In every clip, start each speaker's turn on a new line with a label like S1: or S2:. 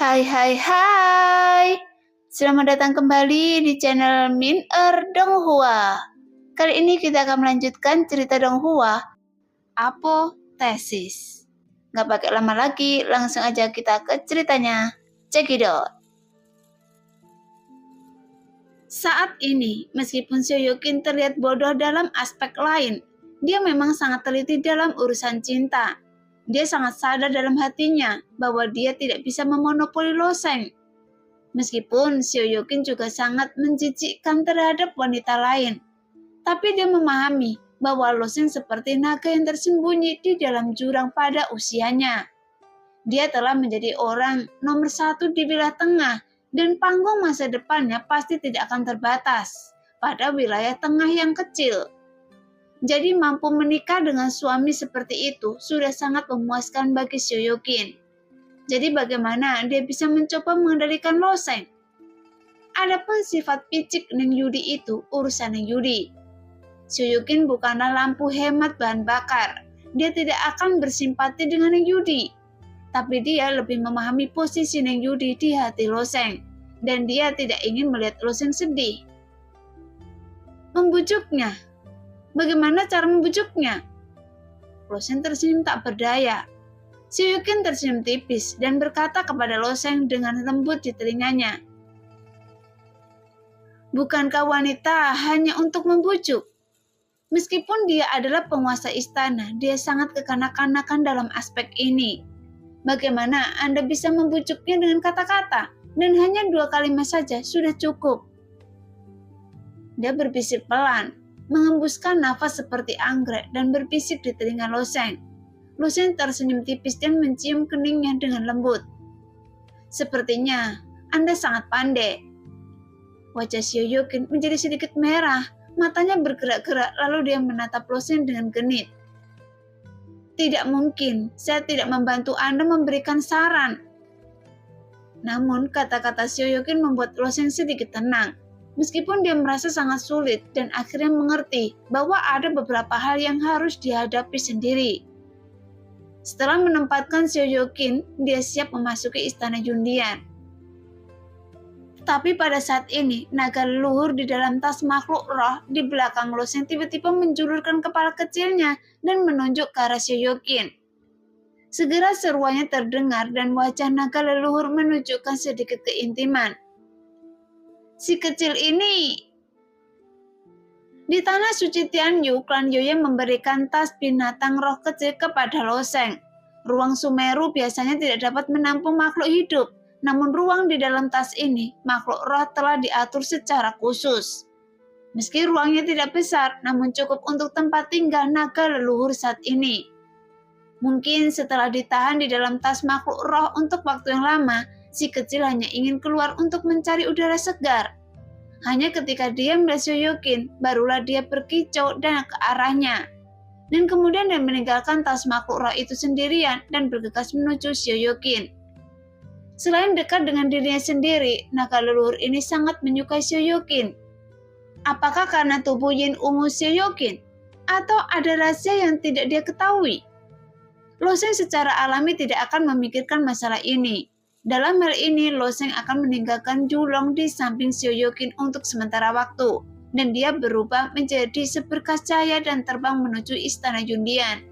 S1: Hai hai hai. Selamat datang kembali di channel Min Donghua. Kali ini kita akan melanjutkan cerita Donghua, Apotesis. Gak pakai lama lagi, langsung aja kita ke ceritanya. Check it out. Saat ini, meskipun Seo-Yukin terlihat bodoh dalam aspek lain, dia memang sangat teliti dalam urusan cinta. Dia sangat sadar dalam hatinya bahwa dia tidak bisa memonopoli Loseng. Meskipun Seo-Yukin juga sangat menjijikkan terhadap wanita lain, tapi dia memahami bahwa Loseng seperti naga yang tersembunyi di dalam jurang pada usianya. Dia telah menjadi orang nomor 1 di wilayah tengah dan panggung masa depannya pasti tidak akan terbatas pada wilayah tengah yang kecil. Jadi mampu menikah dengan suami seperti itu sudah sangat memuaskan bagi Seo-Yukin. Jadi bagaimana dia bisa mencoba mengendalikan Loseng? Adapun sifat picik Neng Yudi itu urusan Neng Yudi. Seo-Yukin bukanlah lampu hemat bahan bakar. Dia tidak akan bersimpati dengan Neng Yudi. Tapi dia lebih memahami posisi Neng Yudi di hati Loseng. Dan dia tidak ingin melihat Loseng sedih. Membujuknya. Bagaimana cara membujuknya? Loseng tersenyum tak berdaya. Seo-Yukin tersenyum tipis dan berkata kepada Loseng dengan lembut di telinganya. Bukankah wanita hanya untuk membujuk? Meskipun dia adalah penguasa istana, dia sangat kekanak-kanakan dalam aspek ini. Bagaimana Anda bisa membujuknya dengan kata-kata? Dan hanya 2 kalimat saja sudah cukup. Dia berbisik pelan, mengembuskan nafas seperti anggrek dan berbisik di telinga Loseng. Loseng tersenyum tipis dan mencium keningnya dengan lembut. Sepertinya Anda sangat pandai. Wajah Seo-Yukin menjadi sedikit merah, matanya bergerak-gerak lalu dia menatap Loseng dengan genit. Tidak mungkin, saya tidak membantu Anda memberikan saran. Namun kata-kata Seo-Yukin membuat Loseng sedikit tenang. Meskipun dia merasa sangat sulit dan akhirnya mengerti bahwa ada beberapa hal yang harus dihadapi sendiri. Setelah menempatkan Seo-Yukin, dia siap memasuki istana Yundian. Tapi pada saat ini, naga leluhur di dalam tas makhluk roh di belakang Loseng tiba-tiba menjulurkan kepala kecilnya dan menunjuk ke arah Seo-Yukin. Segera seruannya terdengar dan wajah naga leluhur menunjukkan sedikit keintiman. Si kecil ini. Di tanah suci Tianyu, klan Yoye memberikan tas binatang roh kecil kepada Loseng. Ruang Sumeru biasanya tidak dapat menampung makhluk hidup, namun ruang di dalam tas ini, makhluk roh telah diatur secara khusus. Meski ruangnya tidak besar, namun cukup untuk tempat tinggal naga leluhur saat ini. Mungkin setelah ditahan di dalam tas makhluk roh untuk waktu yang lama, si kecil hanya ingin keluar untuk mencari udara segar. Hanya ketika dia melihat Seo-Yukin, barulah dia berkicau dan ke arahnya. Dan kemudian dia meninggalkan tas makhluk roh itu sendirian dan bergegas menuju Seo-Yukin. Selain dekat dengan dirinya sendiri, naga leluhur ini sangat menyukai Seo-Yukin. Apakah karena tubuh yin ungu Seo-Yukin? Atau ada rahasia yang tidak dia ketahui? Loseng secara alami tidak akan memikirkan masalah ini. Dalam hal ini, Loseng akan meninggalkan Julong di samping Seo-Yukin untuk sementara waktu, dan dia berubah menjadi seberkas cahaya dan terbang menuju istana Yundian.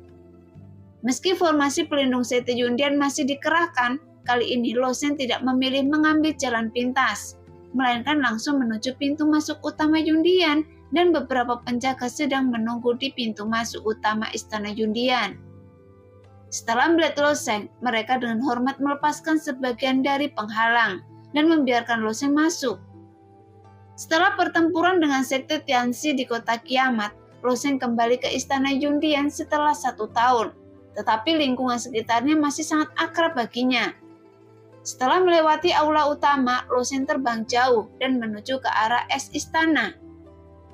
S1: Meski formasi pelindung Sete Yundian masih dikerahkan, kali ini Loseng tidak memilih mengambil jalan pintas, melainkan langsung menuju pintu masuk utama Yundian, dan beberapa penjaga sedang menunggu di pintu masuk utama istana Yundian. Setelah melihat Loseng, mereka dengan hormat melepaskan sebagian dari penghalang dan membiarkan Loseng masuk. Setelah pertempuran dengan sekte Tianxi di kota Kiamat, Loseng kembali ke istana Yundian setelah 1 tahun, tetapi lingkungan sekitarnya masih sangat akrab baginya. Setelah melewati aula utama, Loseng terbang jauh dan menuju ke arah es istana.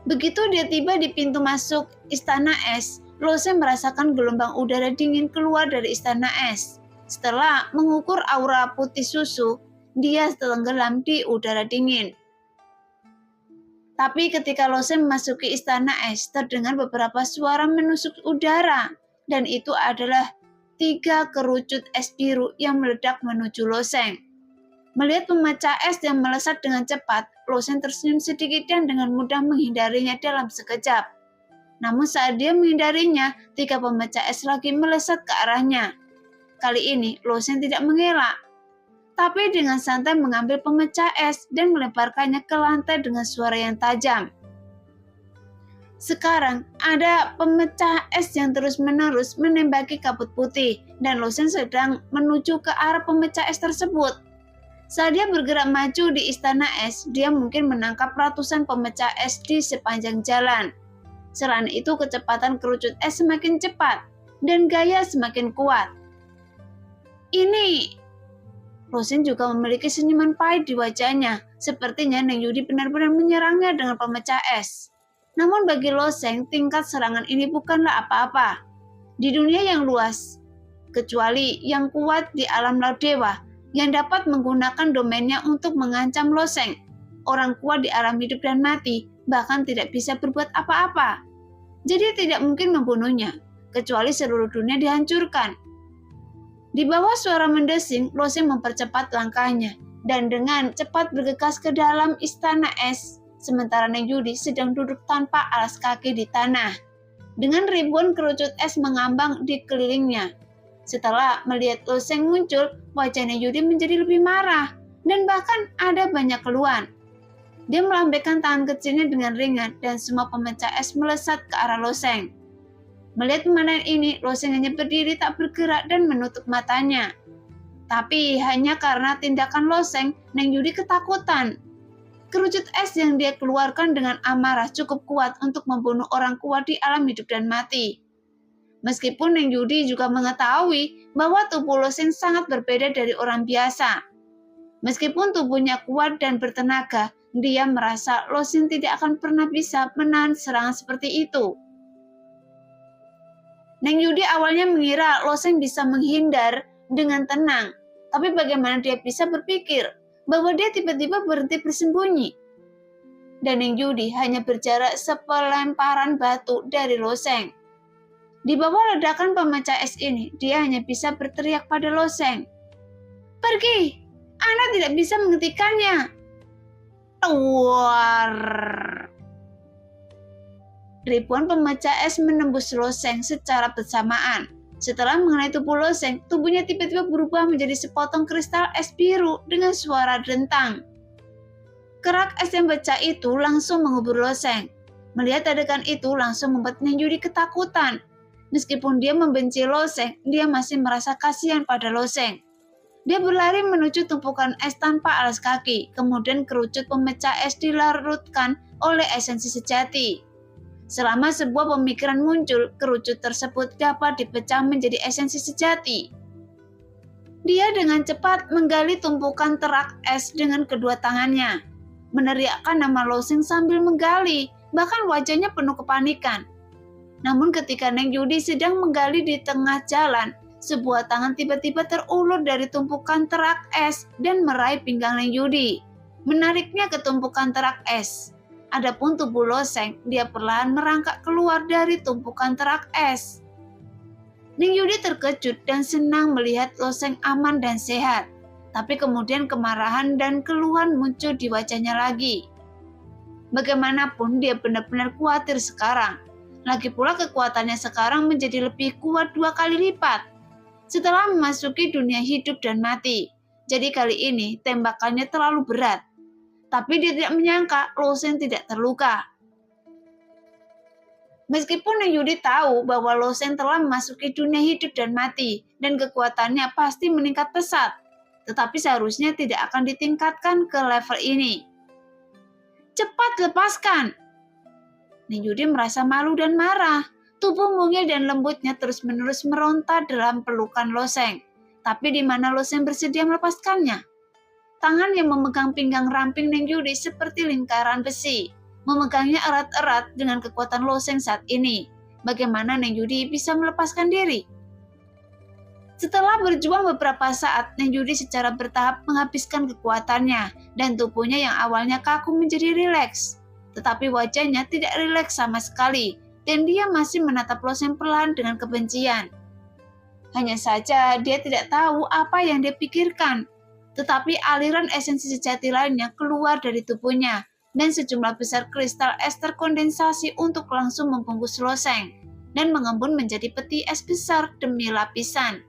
S1: Begitu dia tiba di pintu masuk istana es, Loseng merasakan gelombang udara dingin keluar dari istana es. Setelah mengukur aura putih susu, dia tenggelam di udara dingin. Tapi ketika Loseng memasuki istana es, terdengar beberapa suara menusuk udara, dan itu adalah 3 kerucut es biru yang meledak menuju Loseng. Melihat pemecah es yang melesat dengan cepat, Lo Sheng tersenyum sedikit dan dengan mudah menghindarinya dalam sekejap. Namun saat dia menghindarinya, 3 pemecah es lagi melesat ke arahnya. Kali ini, Lo Sheng tidak mengelak, tapi dengan santai mengambil pemecah es dan melemparkannya ke lantai dengan suara yang tajam. Sekarang, ada pemecah es yang terus-menerus menembaki kabut putih, dan Lo Sheng sedang menuju ke arah pemecah es tersebut. Saat dia bergerak maju di istana es, dia mungkin menangkap ratusan pemecah es di sepanjang jalan. Selain itu, kecepatan kerucut es semakin cepat, dan gaya semakin kuat. Lo Sheng juga memiliki senyuman pahit di wajahnya, sepertinya Neng Yudi benar-benar menyerangnya dengan pemecah es. Namun bagi Lo Sheng, tingkat serangan ini bukanlah apa-apa. Di dunia yang luas, kecuali yang kuat di alam laut dewa, yang dapat menggunakan domainnya untuk mengancam Lo Sheng, orang kuat di alam hidup dan mati, bahkan tidak bisa berbuat apa-apa. Jadi tidak mungkin membunuhnya, kecuali seluruh dunia dihancurkan. Di bawah suara mendesing, Lo Sheng mempercepat langkahnya, dan dengan cepat bergegas ke dalam istana es, sementara Neng Yudi sedang duduk tanpa alas kaki di tanah, dengan ribuan kerucut es mengambang di kelilingnya. Setelah melihat Lo Sheng muncul, wajah Neng Yudi menjadi lebih marah, dan bahkan ada banyak keluhan. Dia melambaikan tangan kecilnya dengan ringan, dan semua pemecah es melesat ke arah Lo Sheng. Melihat pemandangan ini, Lo Sheng hanya berdiri tak bergerak dan menutup matanya. Tapi hanya karena tindakan Lo Sheng, Neng Yudi ketakutan. Kerucut es yang dia keluarkan dengan amarah cukup kuat untuk membunuh orang kuat di alam hidup dan mati. Meskipun Neng Yudi juga mengetahui bahwa tubuh Lo Sheng sangat berbeda dari orang biasa. Meskipun tubuhnya kuat dan bertenaga, dia merasa Lo Sheng tidak akan pernah bisa menahan serangan seperti itu. Neng Yudi awalnya mengira Lo Sheng bisa menghindar dengan tenang, tapi bagaimana dia bisa berpikir bahwa dia tiba-tiba berhenti bersembunyi? Dan Neng Yudi hanya berjarak sepelemparan batu dari Lo Sheng. Di bawah ledakan pemecah es ini, dia hanya bisa berteriak pada Lo Sheng, "Pergi! Anda tidak bisa menghentikannya!" Tuar! Ribuan pemecah es menembus Lo Sheng secara bersamaan. Setelah mengenai tubuh Lo Sheng, tubuhnya tiba-tiba berubah menjadi sepotong kristal es biru dengan suara dentang. Kerak es yang pecah itu langsung mengubur Lo Sheng. Melihat adegan itu langsung membuat Neng Yudi ketakutan. Meskipun dia membenci Lo Sheng, dia masih merasa kasihan pada Lo Sheng. Dia berlari menuju tumpukan es tanpa alas kaki, kemudian kerucut pemecah es dilarutkan oleh esensi sejati. Selama sebuah pemikiran muncul, kerucut tersebut dapat dipecah menjadi esensi sejati. Dia dengan cepat menggali tumpukan terak es dengan kedua tangannya, meneriakkan nama Lo Sheng sambil menggali, bahkan wajahnya penuh kepanikan. Namun ketika Neng Yudi sedang menggali di tengah jalan, sebuah tangan tiba-tiba terulur dari tumpukan terak es dan meraih pinggang Neng Yudi, menariknya ke tumpukan terak es. Adapun tubuh Lo Sheng, dia perlahan merangkak keluar dari tumpukan terak es. Neng Yudi terkejut dan senang melihat Lo Sheng aman dan sehat, tapi kemudian kemarahan dan keluhan muncul di wajahnya lagi. Bagaimanapun dia benar-benar khawatir sekarang. Lagi pula kekuatannya sekarang menjadi lebih kuat 2 kali lipat setelah memasuki dunia hidup dan mati. Jadi kali ini tembakannya terlalu berat. Tapi dia tidak menyangka Lo Sheng tidak terluka. Meskipun Neng Yudi tahu bahwa Lo Sheng telah memasuki dunia hidup dan mati dan kekuatannya pasti meningkat pesat, tetapi seharusnya tidak akan ditingkatkan ke level ini. "Cepat lepaskan!" Neng Yudi merasa malu dan marah. Tubuh mungil dan lembutnya terus-menerus meronta dalam pelukan Lo Sheng. Tapi di mana Lo Sheng bersedia melepaskannya? Tangan yang memegang pinggang ramping Neng Yudi seperti lingkaran besi, memegangnya erat-erat dengan kekuatan Lo Sheng saat ini. Bagaimana Neng Yudi bisa melepaskan diri? Setelah berjuang beberapa saat, Neng Yudi secara bertahap menghabiskan kekuatannya, dan tubuhnya yang awalnya kaku menjadi rileks. Tetapi wajahnya tidak rileks sama sekali, dan dia masih menatap Lo Sheng perlahan dengan kebencian. Hanya saja dia tidak tahu apa yang dia pikirkan. Tetapi aliran esensi sejati lainnya keluar dari tubuhnya, dan sejumlah besar kristal es terkondensasi untuk langsung membungkus loseng dan mengembun menjadi peti es besar demi lapisan.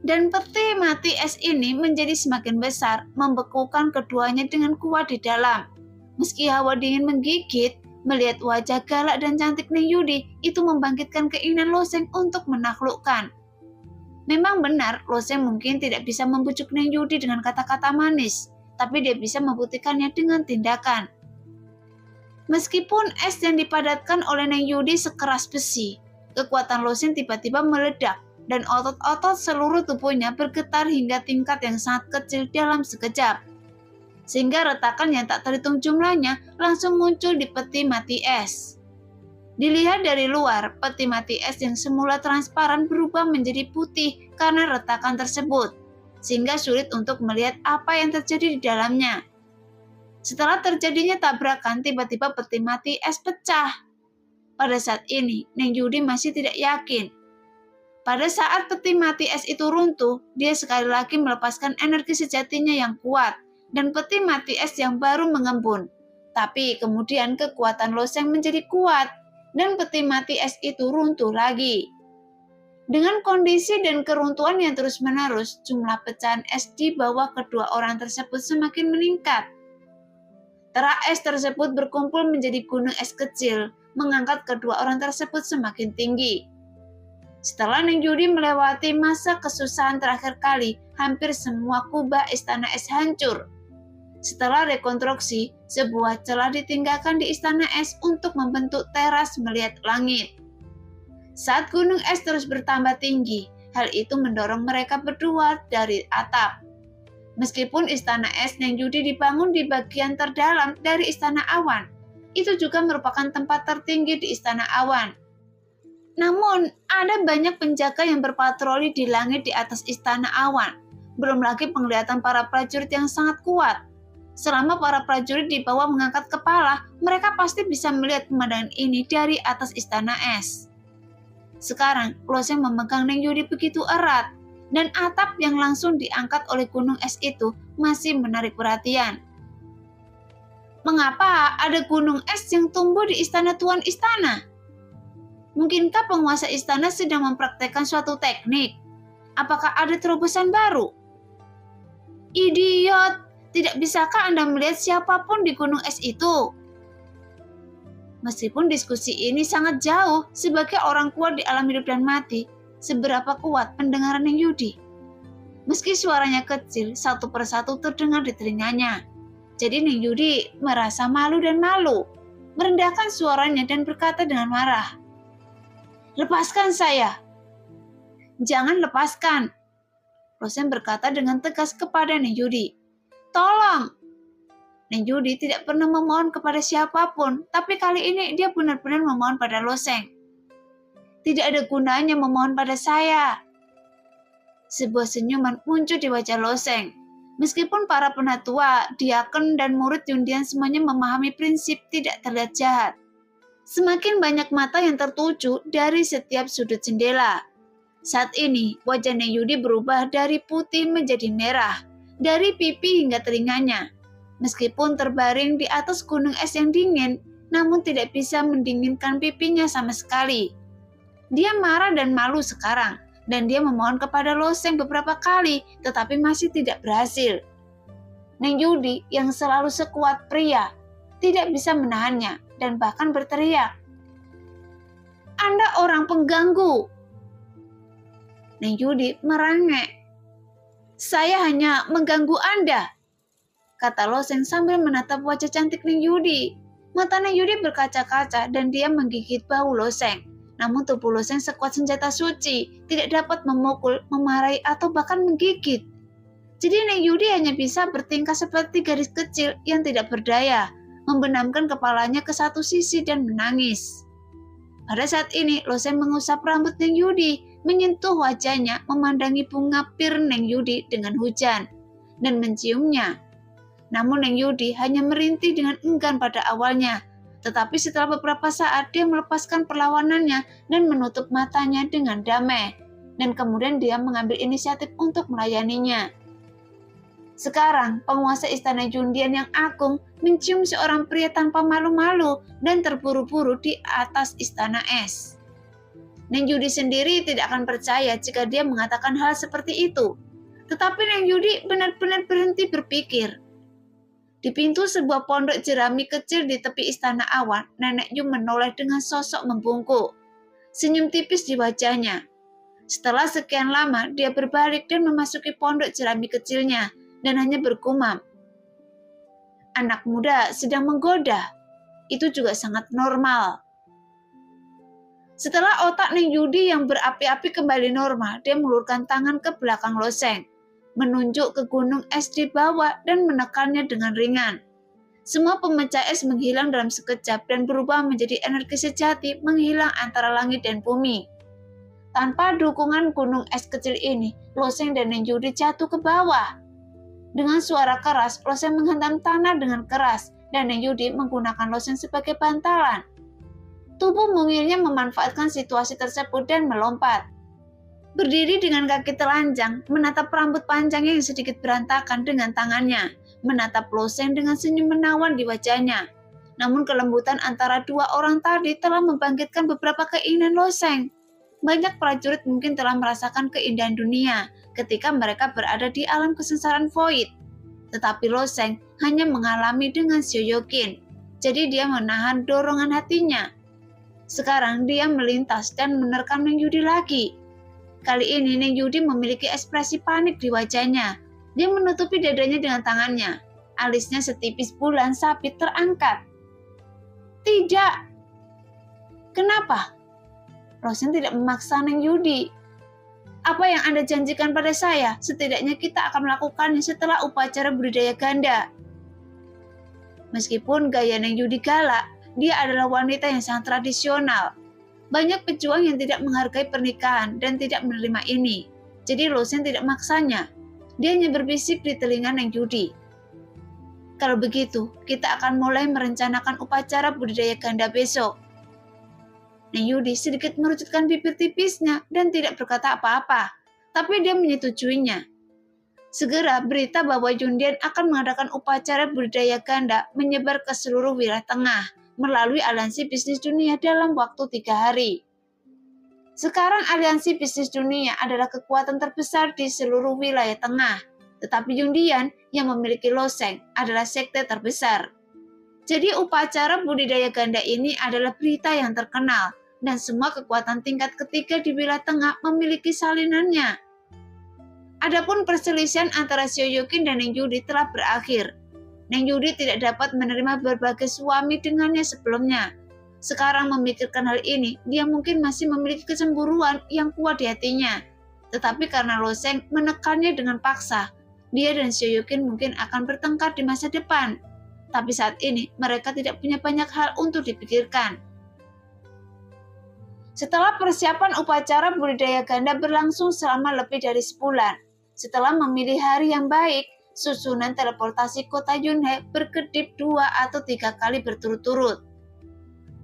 S1: Dan peti mati es ini menjadi semakin besar, membekukan keduanya dengan kuat di dalam. Meski hawa dingin menggigit, melihat wajah galak dan cantik Neng Yudi itu membangkitkan keinginan Loseng untuk menaklukkan. Memang benar, Loseng mungkin tidak bisa membujuk Neng Yudi dengan kata-kata manis, tapi dia bisa membuktikannya dengan tindakan. Meskipun es yang dipadatkan oleh Neng Yudi sekeras besi, kekuatan Loseng tiba-tiba meledak dan otot-otot seluruh tubuhnya bergetar hingga tingkat yang sangat kecil dalam sekejap. Sehingga retakan yang tak terhitung jumlahnya langsung muncul di peti mati es. Dilihat dari luar, peti mati es yang semula transparan berubah menjadi putih karena retakan tersebut, sehingga sulit untuk melihat apa yang terjadi di dalamnya. Setelah terjadinya tabrakan, tiba-tiba peti mati es pecah. Pada saat ini, Neng Yudi masih tidak yakin. Pada saat peti mati es itu runtuh, dia sekali lagi melepaskan energi sejatinya yang kuat, dan peti mati es yang baru mengembun. Tapi kemudian kekuatan Loseng menjadi kuat, dan peti mati es itu runtuh lagi. Dengan kondisi dan keruntuhan yang terus-menerus, jumlah pecahan es di bawah kedua orang tersebut semakin meningkat. Terak es tersebut berkumpul menjadi gunung es kecil, mengangkat kedua orang tersebut semakin tinggi. Setelah Neng Yudi melewati masa kesusahan terakhir kali, hampir semua kubah istana es hancur. Setelah rekonstruksi, sebuah celah ditinggalkan di istana es untuk membentuk teras melihat langit. Saat gunung es terus bertambah tinggi, hal itu mendorong mereka berdua dari atap. Meskipun istana es Neng Yudi dibangun di bagian terdalam dari istana awan, itu juga merupakan tempat tertinggi di istana awan. Namun, ada banyak penjaga yang berpatroli di langit di atas istana awan. Belum lagi penglihatan para prajurit yang sangat kuat. Selama para prajurit di bawah mengangkat kepala, mereka pasti bisa melihat pemandangan ini dari atas istana es. Sekarang, Loseng memegang Neng Yudi begitu erat, dan atap yang langsung diangkat oleh gunung es itu masih menarik perhatian. Mengapa ada gunung es yang tumbuh di istana tuan istana? Mungkinkah penguasa istana sedang mempraktekkan suatu teknik? Apakah ada terobosan baru? Idiot! Tidak bisakah Anda melihat siapapun di gunung es itu? Meskipun diskusi ini sangat jauh sebagai orang kuat di alam hidup dan mati, seberapa kuat pendengaran Neng Yudi? Meski suaranya kecil, satu persatu terdengar di telinganya. Jadi Neng Yudi merasa malu dan malu, merendahkan suaranya dan berkata dengan marah, "Lepaskan saya." "Jangan lepaskan," Loseng berkata dengan tegas kepada Neng Yudi. "Tolong." Neng Yudi tidak pernah memohon kepada siapapun, tapi kali ini dia benar-benar memohon pada Loseng. "Tidak ada gunanya memohon pada saya." Sebuah senyuman muncul di wajah Loseng. Meskipun para penatua, diaken, dan murid Yundian semuanya memahami prinsip tidak terlihat jahat. Semakin banyak mata yang tertuju dari setiap sudut jendela. Saat ini, wajah Neng Yudi berubah dari putih menjadi merah, dari pipi hingga telinganya. Meskipun terbaring di atas gunung es yang dingin, namun tidak bisa mendinginkan pipinya sama sekali. Dia marah dan malu sekarang, dan dia memohon kepada Loseng beberapa kali, tetapi masih tidak berhasil. Neng Yudi yang selalu sekuat pria, tidak bisa menahannya, dan bahkan berteriak, "Anda orang pengganggu." Neng Yudi merangek. "Saya hanya mengganggu Anda," kata Loseng sambil menatap wajah cantik Neng Yudi. Mata Neng Yudi berkaca-kaca dan dia menggigit bahu Loseng. Namun tubuh Loseng sekuat senjata suci, tidak dapat memukul, memarahi, atau bahkan menggigit. Jadi Neng Yudi hanya bisa bertingkah seperti gadis kecil yang tidak berdaya, membenamkan kepalanya ke satu sisi dan menangis. Pada saat ini, Loseng mengusap rambut Neng Yudi, menyentuh wajahnya, memandangi bunga pir Neng Yudi dengan hujan, dan menciumnya. Namun Neng Yudi hanya merintih dengan enggan pada awalnya, tetapi setelah beberapa saat dia melepaskan perlawanannya dan menutup matanya dengan damai, dan kemudian dia mengambil inisiatif untuk melayaninya. Sekarang, penguasa istana Jundian yang agung mencium seorang pria tanpa malu-malu dan terburu-buru di atas istana es. Neng Yudi sendiri tidak akan percaya jika dia mengatakan hal seperti itu. Tetapi Neng Yudi benar-benar berhenti berpikir. Di pintu sebuah pondok jerami kecil di tepi istana awan, Nenek Yu menoleh dengan sosok membungkuk. Senyum tipis di wajahnya. Setelah sekian lama, dia berbalik dan memasuki pondok jerami kecilnya dan hanya bergumam. Anak muda sedang menggoda. Itu juga sangat normal. Setelah otak Neng Yudi yang berapi-api kembali normal, dia mengulurkan tangan ke belakang loseng, menunjuk ke gunung es di bawah dan menekannya dengan ringan. Semua pemecah es menghilang dalam sekejap dan berubah menjadi energi sejati menghilang antara langit dan bumi. Tanpa dukungan gunung es kecil ini, loseng dan Neng Yudi jatuh ke bawah. Dengan suara keras, loseng menghentam tanah dengan keras dan Neng Yudi menggunakan loseng sebagai bantalan. Tubuh mungilnya memanfaatkan situasi tersebut dan melompat. Berdiri dengan kaki telanjang, menatap rambut panjangnya yang sedikit berantakan dengan tangannya, menatap loseng dengan senyum menawan di wajahnya. Namun kelembutan antara dua orang tadi telah membangkitkan beberapa keinginan loseng. Banyak prajurit mungkin telah merasakan keindahan dunia ketika mereka berada di alam kesengsaraan void. Tetapi loseng hanya mengalami dengan Shoyokin, jadi dia menahan dorongan hatinya. Sekarang dia melintas dan menerkam Neng Yudi lagi. Kali ini Neng Yudi memiliki ekspresi panik di wajahnya. Dia menutupi dadanya dengan tangannya. Alisnya setipis bulan sabit terangkat. Tidak. Kenapa? Loseng tidak memaksa Neng Yudi. Apa yang Anda janjikan pada saya? Setidaknya kita akan melakukannya setelah upacara budidaya ganda. Meskipun gaya Neng Yudi galak, dia adalah wanita yang sangat tradisional. Banyak pejuang yang tidak menghargai pernikahan dan tidak menerima ini. Jadi Loseng tidak maksanya. Dia hanya berbisik di telinga Neng Yudi. Kalau begitu, kita akan mulai merencanakan upacara budidaya ganda besok. Neng Yudi sedikit merujutkan bibir tipisnya dan tidak berkata apa-apa, tapi dia menyetujuinya. Segera berita bahwa Jundian akan mengadakan upacara budidaya ganda menyebar ke seluruh wilayah tengah melalui aliansi bisnis dunia dalam waktu 3 hari. Sekarang aliansi bisnis dunia adalah kekuatan terbesar di seluruh wilayah tengah, tetapi Jundian yang memiliki loseng adalah sekte terbesar. Jadi upacara budidaya ganda ini adalah berita yang terkenal, dan semua kekuatan tingkat ketiga di wilayah tengah memiliki salinannya. Adapun perselisihan antara Shoyokin dan Neng Yudi telah berakhir. Neng Yudi tidak dapat menerima berbagai suami dengannya sebelumnya. Sekarang memikirkan hal ini, dia mungkin masih memiliki kecemburuan yang kuat di hatinya. Tetapi karena Loseng menekannya dengan paksa, dia dan Shoyokin mungkin akan bertengkar di masa depan. Tapi saat ini mereka tidak punya banyak hal untuk dipikirkan. Setelah persiapan upacara budidaya ganda berlangsung selama lebih dari sebulan, setelah memilih hari yang baik, susunan teleportasi kota Yunhe berkedip 2 atau 3 kali berturut-turut.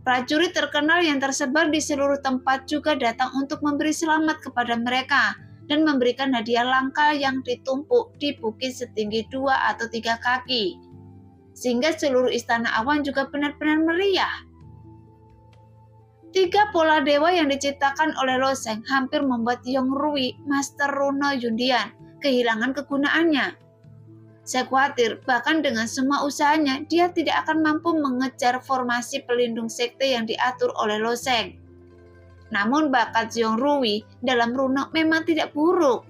S1: Prajurit terkenal yang tersebar di seluruh tempat juga datang untuk memberi selamat kepada mereka dan memberikan hadiah langka yang ditumpuk di bukit setinggi 2 atau 3 kaki. Sehingga seluruh istana awan juga benar-benar meriah. 3 pola dewa yang diciptakan oleh Loseng hampir membuat Yongrui, Master Runa Jundian, kehilangan kegunaannya. Saya khawatir bahkan dengan semua usahanya, dia tidak akan mampu mengejar formasi pelindung sekte yang diatur oleh Loseng. Namun bakat Yongrui dalam runa memang tidak buruk.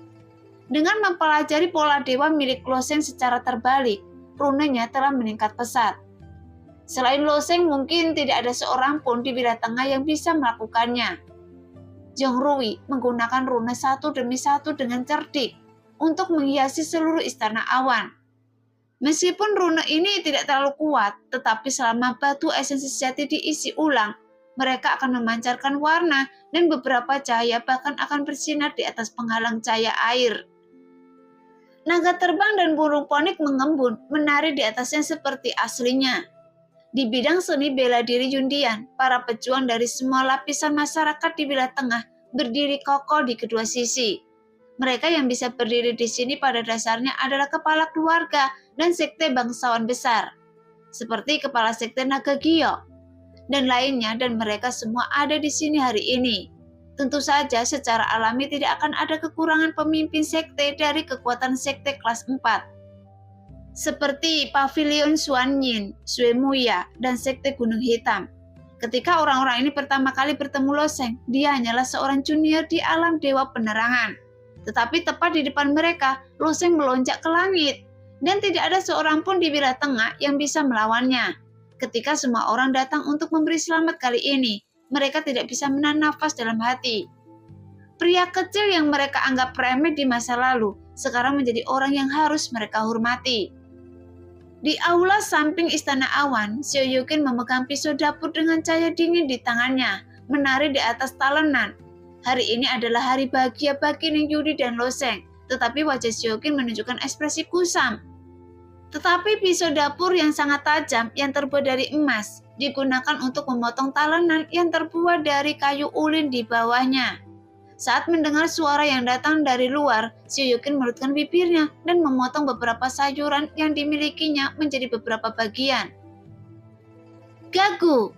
S1: Dengan mempelajari pola dewa milik Loseng secara terbalik, runanya telah meningkat pesat. Selain Loseng, mungkin tidak ada seorang pun di wilayah tengah yang bisa melakukannya. Yongrui menggunakan rune satu demi satu dengan cerdik untuk menghiasi seluruh istana awan. Meskipun rune ini tidak terlalu kuat, tetapi selama batu esensi sejati diisi ulang, mereka akan memancarkan warna dan beberapa cahaya bahkan akan bersinar di atas penghalang cahaya air. Naga terbang dan burung ponik mengembun, menari di atasnya seperti aslinya. Di bidang seni bela diri Jundian, para pejuang dari semua lapisan masyarakat di wilayah tengah berdiri kokoh di kedua sisi. Mereka yang bisa berdiri di sini pada dasarnya adalah kepala keluarga dan sekte bangsawan besar, seperti kepala sekte Nagagyo dan lainnya, dan mereka semua ada di sini hari ini. Tentu saja secara alami tidak akan ada kekurangan pemimpin sekte dari kekuatan sekte kelas 4. Seperti Pavilion Suanyin, Suemuya, dan sekte Gunung Hitam. Ketika orang-orang ini pertama kali bertemu Loseng, dia hanyalah seorang junior di alam dewa penerangan. Tetapi tepat di depan mereka, Loseng melonjak ke langit, dan tidak ada seorang pun di wilayah tengah yang bisa melawannya. Ketika semua orang datang untuk memberi selamat kali ini, mereka tidak bisa menahan nafas dalam hati. Pria kecil yang mereka anggap remeh di masa lalu, sekarang menjadi orang yang harus mereka hormati. Di aula samping Istana Awan, Xiao Yuqin memegang pisau dapur dengan cahaya dingin di tangannya, menari di atas talenan. Hari ini adalah hari bahagia bagi Ning Yudi dan Loseng, tetapi wajah Xiao Yuqin menunjukkan ekspresi kusam. Tetapi pisau dapur yang sangat tajam yang terbuat dari emas digunakan untuk memotong talenan yang terbuat dari kayu ulin di bawahnya. Saat mendengar suara yang datang dari luar, Xiao Yuqin melutkan bibirnya dan memotong beberapa sayuran yang dimilikinya menjadi beberapa bagian. Gagu!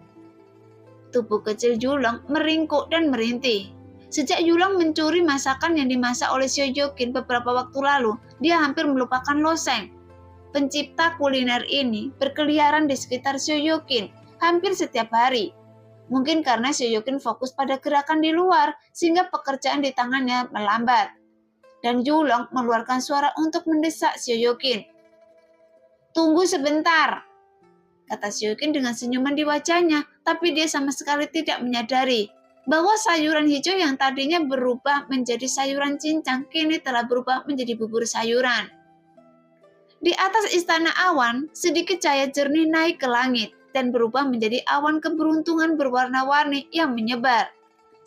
S1: Tubuh kecil Yulong meringkuk dan merintih. Sejak Yulong mencuri masakan yang dimasak oleh Xiao Yuqin beberapa waktu lalu, dia hampir melupakan Loseng. Pencipta kuliner ini berkeliaran di sekitar Xiao Yuqin hampir setiap hari. Mungkin karena Xiao Yuqin fokus pada gerakan di luar, sehingga pekerjaan di tangannya melambat. Dan Yulong mengeluarkan suara untuk mendesak Xiao Yuqin. "Tunggu sebentar," kata Xiao Yuqin dengan senyuman di wajahnya, tapi dia sama sekali tidak menyadari bahwa sayuran hijau yang tadinya berubah menjadi sayuran cincang kini telah berubah menjadi bubur sayuran. Di atas Istana Awan, sedikit cahaya jernih naik ke langit dan berubah menjadi awan keberuntungan berwarna-warni yang menyebar.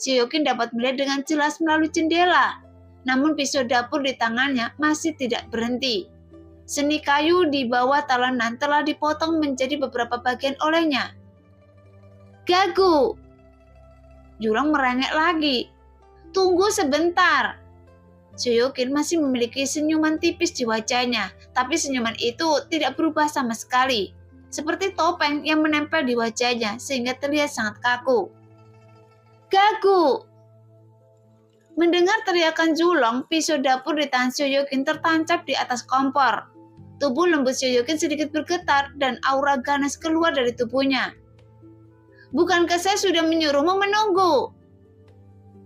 S1: Xiao Yuqin dapat melihat dengan jelas melalui jendela, namun pisau dapur di tangannya masih tidak berhenti. Seni kayu di bawah talenan telah dipotong menjadi beberapa bagian olehnya. "Gagu!" Yulong merengek lagi. "Tunggu sebentar." Xiao Yuqin masih memiliki senyuman tipis di wajahnya, tapi senyuman itu tidak berubah sama sekali. Seperti topeng yang menempel di wajahnya sehingga terlihat sangat kaku. "Gagu!" Mendengar teriakan Yulong, pisau dapur di tangan Xiao Yuqin tertancap di atas kompor. Tubuh lembut Xiao Yuqin sedikit bergetar dan aura ganas keluar dari tubuhnya. "Bukankah saya sudah menyuruhmu menunggu?"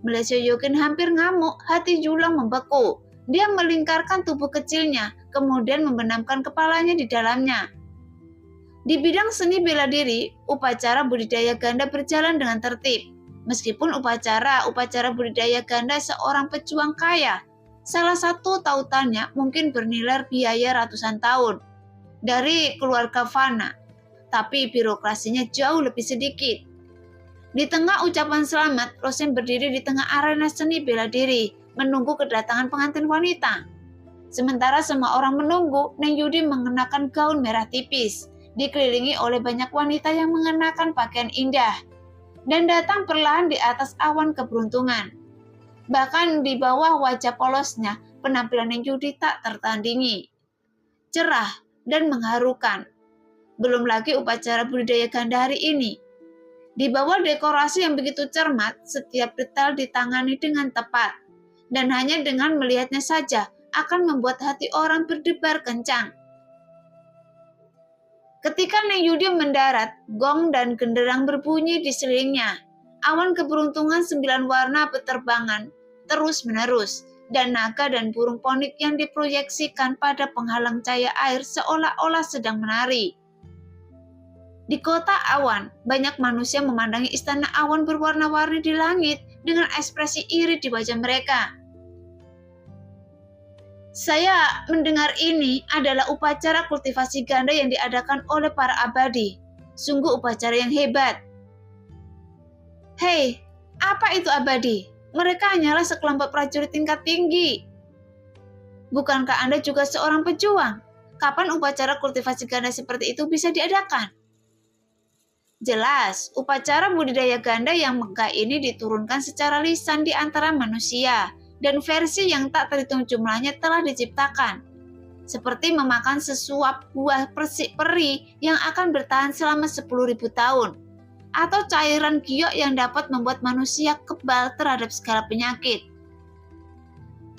S1: Melihat Xiao Yuqin hampir ngamuk, hati Yulong membeku. Dia melingkarkan tubuh kecilnya, kemudian membenamkan kepalanya di dalamnya. Di bidang seni bela diri, upacara budidaya ganda berjalan dengan tertib. Meskipun upacara budidaya ganda seorang pejuang kaya, salah satu tautannya mungkin bernilai biaya ratusan tahun dari keluarga Fana, tapi birokrasinya jauh lebih sedikit. Di tengah ucapan selamat, Loseng berdiri di tengah arena seni bela diri, menunggu kedatangan pengantin wanita. Sementara semua orang menunggu, Ning Yudi mengenakan gaun merah tipis, dikelilingi oleh banyak wanita yang mengenakan pakaian indah, dan datang perlahan di atas awan keberuntungan. Bahkan di bawah wajah polosnya, penampilan Ning Yudi tak tertandingi. Cerah dan mengharukan. Belum lagi upacara budidaya ganda hari ini. Di bawah dekorasi yang begitu cermat, setiap detail ditangani dengan tepat. Dan hanya dengan melihatnya saja akan membuat hati orang berdebar kencang. Ketika Ning Yudi mendarat, gong dan genderang berbunyi di sekelilingnya. Awan keberuntungan 9 warna berterbangan terus-menerus, dan naga dan burung ponik yang diproyeksikan pada penghalang cahaya air seolah-olah sedang menari. Di kota Awan, banyak manusia memandangi Istana Awan berwarna-warni di langit dengan ekspresi iri di wajah mereka. "Saya mendengar ini adalah upacara kultivasi ganda yang diadakan oleh para abadi. Sungguh upacara yang hebat." "Hei, apa itu abadi? Mereka hanyalah sekelompok prajurit tingkat tinggi. Bukankah Anda juga seorang pejuang? Kapan upacara kultivasi ganda seperti itu bisa diadakan?" Jelas, upacara budidaya ganda yang megah ini diturunkan secara lisan di antara manusia, dan versi yang tak terhitung jumlahnya telah diciptakan, seperti memakan sesuap buah persik peri yang akan bertahan selama 10.000 tahun, atau cairan giok yang dapat membuat manusia kebal terhadap segala penyakit.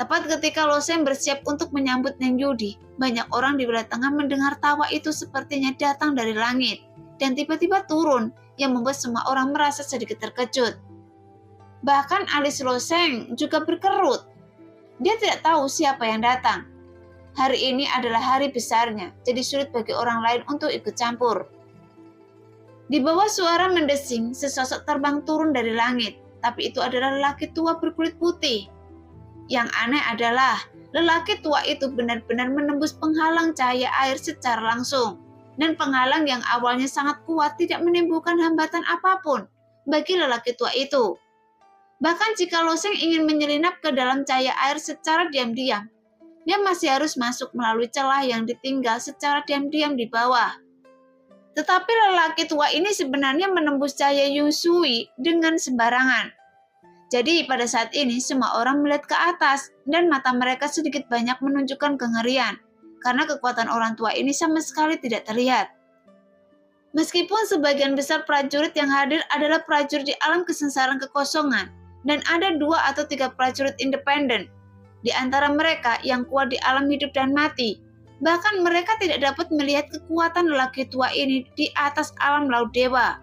S1: Tepat ketika Loseng bersiap untuk menyambut Neng Yudi, banyak orang di Wilayah Tengah mendengar tawa itu sepertinya datang dari langit, dan tiba-tiba turun, yang membuat semua orang merasa sedikit terkejut. Bahkan alis Loseng juga berkerut. Dia tidak tahu siapa yang datang. Hari ini adalah hari besarnya, jadi sulit bagi orang lain untuk ikut campur. Di bawah suara mendesing, sesosok terbang turun dari langit, tapi itu adalah lelaki tua berkulit putih. Yang aneh adalah, lelaki tua itu benar-benar menembus penghalang cahaya air secara langsung, dan penghalang yang awalnya sangat kuat tidak menimbulkan hambatan apapun bagi lelaki tua itu. Bahkan jika Loseng ingin menyelinap ke dalam cahaya air secara diam-diam, dia masih harus masuk melalui celah yang ditinggal secara diam-diam di bawah. Tetapi lelaki tua ini sebenarnya menembus cahaya Yusui dengan sembarangan. Jadi pada saat ini semua orang melihat ke atas dan mata mereka sedikit banyak menunjukkan kengerian karena kekuatan orang tua ini sama sekali tidak terlihat. Meskipun sebagian besar prajurit yang hadir adalah prajurit di alam kesengsaraan kekosongan dan ada 2 atau 3 prajurit independen di antara mereka yang kuat di alam hidup dan mati. Bahkan mereka tidak dapat melihat kekuatan lelaki tua ini di atas alam laut dewa.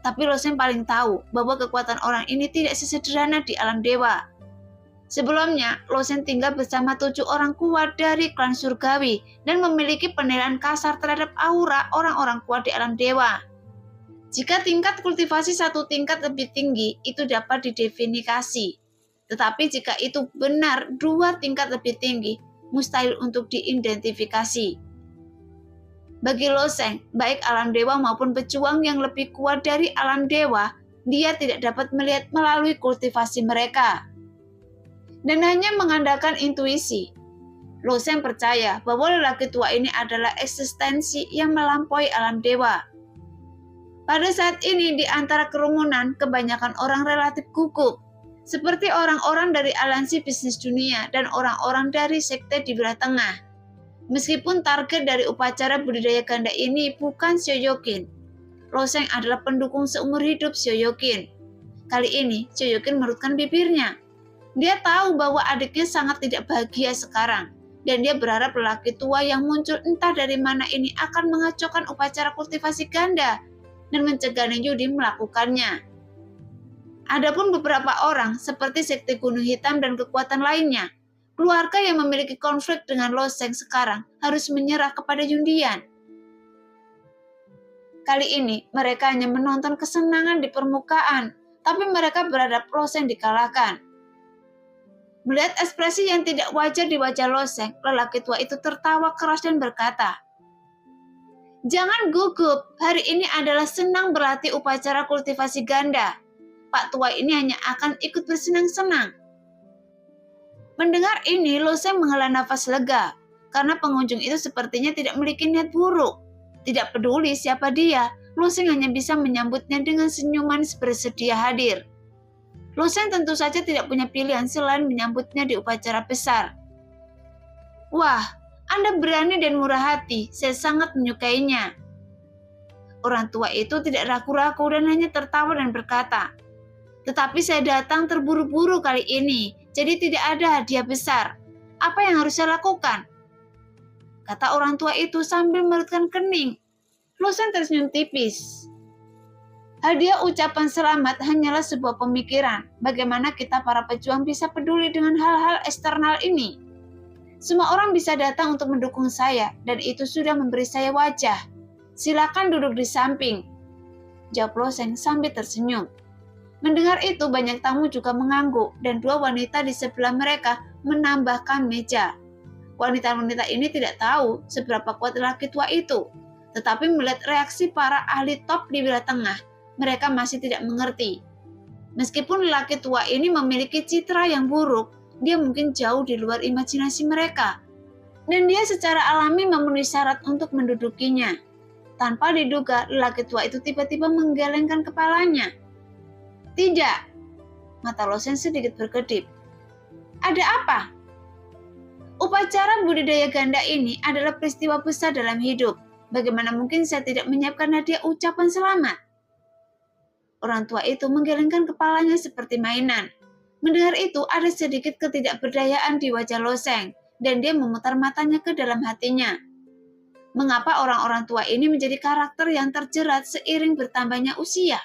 S1: Tapi Loseng paling tahu bahwa kekuatan orang ini tidak sesederhana di alam dewa. Sebelumnya, Loseng tinggal bersama 7 orang kuat dari klan surgawi dan memiliki penilaian kasar terhadap aura orang-orang kuat di alam dewa. Jika tingkat kultivasi 1 tingkat lebih tinggi, itu dapat didefinisikan. Tetapi jika itu benar 2 tingkat lebih tinggi, mustahil untuk diidentifikasi. Bagi Loseng, baik alam dewa maupun pejuang yang lebih kuat dari alam dewa, dia tidak dapat melihat melalui kultivasi mereka. Dan hanya mengandalkan intuisi. Loseng percaya bahwa lelaki tua ini adalah eksistensi yang melampaui alam dewa. Pada saat ini di antara kerumunan, kebanyakan orang relatif gugup, seperti orang-orang dari aliansi bisnis dunia dan orang-orang dari sekte di Wilayah Tengah. Meskipun target dari upacara budidaya ganda ini bukan Shoyokin, Loseng adalah pendukung seumur hidup Shoyokin. Kali ini, Shoyokin merutkan bibirnya. Dia tahu bahwa adiknya sangat tidak bahagia sekarang, dan dia berharap lelaki tua yang muncul entah dari mana ini akan mengacaukan upacara kultivasi ganda dan mencegah Neng Yudi melakukannya. Adapun beberapa orang, seperti Sekte Gunung Hitam dan kekuatan lainnya, keluarga yang memiliki konflik dengan Loseng sekarang harus menyerah kepada Yundian. Kali ini, mereka hanya menonton kesenangan di permukaan, tapi mereka berharap Loseng dikalahkan. Melihat ekspresi yang tidak wajar di wajah Loseng, lelaki tua itu tertawa keras dan berkata, "Jangan gugup, hari ini adalah senang berlatih upacara kultivasi ganda. Pak tua ini hanya akan ikut bersenang-senang." Mendengar ini, Loseng menghela nafas lega, karena pengunjung itu sepertinya tidak memiliki niat buruk. Tidak peduli siapa dia, Loseng hanya bisa menyambutnya dengan senyuman bersedia hadir. Loseng tentu saja tidak punya pilihan selain menyambutnya di upacara besar. "Wah, Anda berani dan murah hati, saya sangat menyukainya." Orang tua itu tidak ragu-ragu dan hanya tertawa dan berkata, "Tetapi saya datang terburu-buru kali ini, jadi tidak ada hadiah besar. Apa yang harus saya lakukan?" Kata orang tua itu sambil merutkan kening. Loseng tersenyum tipis. Hadiah ucapan selamat hanyalah sebuah pemikiran. Bagaimana kita para pejuang bisa peduli dengan hal-hal eksternal ini? Semua orang bisa datang untuk mendukung saya, dan itu sudah memberi saya wajah. Silakan duduk di samping, jawab Loseng sambil tersenyum. Mendengar itu, banyak tamu juga mengangguk, dan 2 wanita di sebelah mereka menambahkan meja. Wanita-wanita ini tidak tahu seberapa kuat lelaki tua itu, tetapi melihat reaksi para ahli top di Wilayah Tengah, mereka masih tidak mengerti. Meskipun lelaki tua ini memiliki citra yang buruk, dia mungkin jauh di luar imajinasi mereka. Dan dia secara alami memenuhi syarat untuk mendudukinya. Tanpa diduga, lelaki tua itu tiba-tiba menggelengkan kepalanya. "Tidak." Mata Loseng sedikit berkedip. Ada apa? Upacara budidaya ganda ini adalah peristiwa besar dalam hidup. Bagaimana mungkin saya tidak menyiapkan hadiah ucapan selamat? Orang tua itu menggelengkan kepalanya seperti mainan. Mendengar itu, ada sedikit ketidakberdayaan di wajah Loseng, dan dia memutar matanya ke dalam hatinya. Mengapa orang-orang tua ini menjadi karakter yang terjerat seiring bertambahnya usia?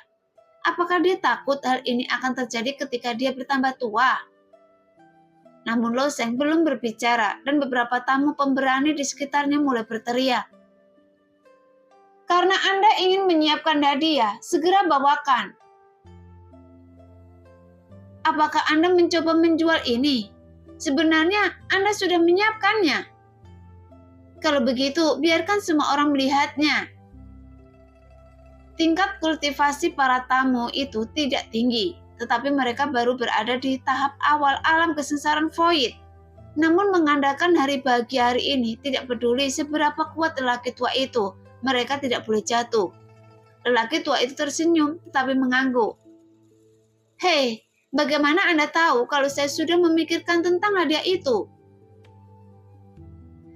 S1: Apakah dia takut hal ini akan terjadi ketika dia bertambah tua? Namun Loseng belum berbicara, dan beberapa tamu pemberani di sekitarnya mulai berteriak. Karena Anda ingin menyiapkan hadiah, segera bawakan. Apakah Anda mencoba menjual ini? Sebenarnya Anda sudah menyiapkannya. Kalau begitu, biarkan semua orang melihatnya. Tingkat kultivasi para tamu itu tidak tinggi, tetapi mereka baru berada di tahap awal alam kesengsaraan void. Namun mengandalkan hari bahagia hari ini, tidak peduli seberapa kuat lelaki tua itu, mereka tidak boleh jatuh. Lelaki tua itu tersenyum, tetapi mengangguk. Hei, bagaimana Anda tahu kalau saya sudah memikirkan tentang hadiah itu?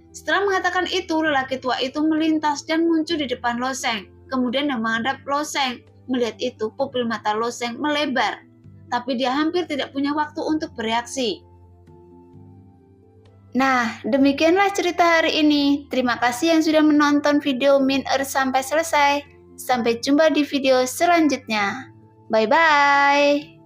S1: Setelah mengatakan itu, lelaki tua itu melintas dan muncul di depan Loseng. Kemudian dia menghadap Loseng. Melihat itu, pupil mata Loseng melebar. Tapi dia hampir tidak punya waktu untuk bereaksi. Nah, demikianlah cerita hari ini. Terima kasih yang sudah menonton video Min Earth sampai selesai. Sampai jumpa di video selanjutnya. Bye-bye.